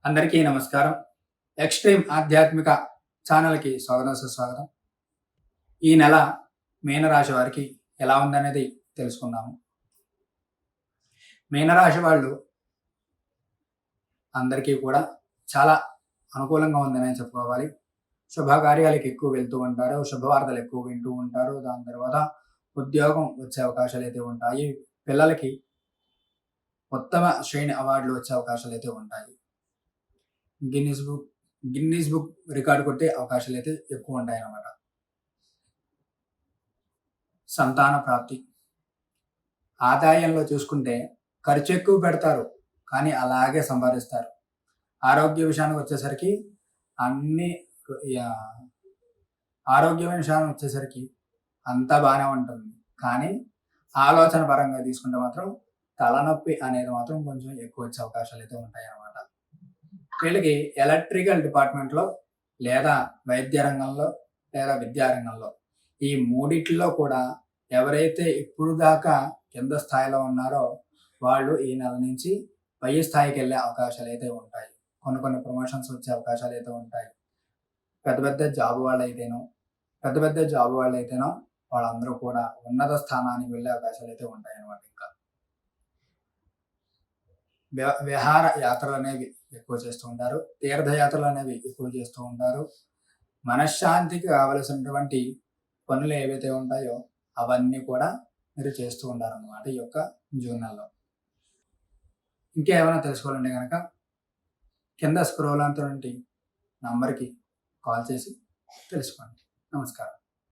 అందరికీ నమస్కారం. ఎక్స్‌ట్రీమ్ ఆధ్యాత్మిక ఛానల్‌కి స్వాగతం, సుస్వాగతం. ఈ నెల మీనరాశి వారికి ఎలా ఉందనేది తెలుసుకుందాము. మీనరాశి వాళ్ళు అందరికీ కూడా చాలా అనుకూలంగా ఉందనే చెప్పుకోవాలి. శుభకార్యాలకు ఎక్కువ వెళ్తూ ఉంటారు. శుభవార్తలు ఎక్కువ వింటూ ఉంటారు. దాని తర్వాత ఉద్యోగం వచ్చే అవకాశాలైతే ఉంటాయి. పిల్లలకి ఉత్తమ శ్రేణి అవార్డులు వచ్చే అవకాశాలైతే ఉంటాయి. గిన్నీస్ బుక్ రికార్డు కొట్టే అవకాశాలైతే ఎక్కువ ఉంటాయన్నమాట. సంతాన ప్రాప్తి. ఆదాయంలో చూసుకుంటే ఖర్చు ఎక్కువ పెడతారు, కానీ అలాగే సంపాదిస్తారు. ఆరోగ్య విషయానికి వచ్చేసరికి అన్ని అంతా బాగానే ఉంటుంది, కానీ ఆలోచన పరంగా తీసుకుంటే మాత్రం తలనొప్పి అనేది మాత్రం కొంచెం ఎక్కువ వచ్చే అవకాశాలు అయితే ఉంటాయి అన్నమాట. వీళ్ళకి ఎలక్ట్రికల్ డిపార్ట్మెంట్లో లేదా వైద్య రంగంలో లేదా విద్యా రంగంలో ఈ మూడిట్లో కూడా ఎవరైతే ఇప్పుడు దాకా కింద స్థాయిలో ఉన్నారో వాళ్ళు ఈ నెల నుంచి పై స్థాయికి వెళ్ళే అవకాశాలు అయితే ఉంటాయి. కొన్ని ప్రమోషన్స్ వచ్చే అవకాశాలు అయితే ఉంటాయి. పెద్ద పెద్ద జాబ్ వాళ్ళైతేనో వాళ్ళందరూ కూడా ఉన్నత స్థానానికి వెళ్ళే అవకాశాలు అయితే ఉంటాయి అన్నమాట. ఇంకా విహార యాత్రలు అనేవి ఎక్కువ చేస్తూ ఉంటారు. తీర్థయాత్రలు అనేవి ఎక్కువ చేస్తూ ఉంటారు. మనశ్శాంతికి కావలసినటువంటి పనులు ఏవైతే ఉంటాయో అవన్నీ కూడా మీరు చేస్తూ ఉంటారు అన్నమాట ఈ యొక్క జూన్ నెలలో. ఇంకేమైనా తెలుసుకోవాలంటే కనుక కింద స్క్రోల్ అవుతున్నటువంటి నంబర్కి కాల్ చేసి తెలుసుకోండి. నమస్కారం.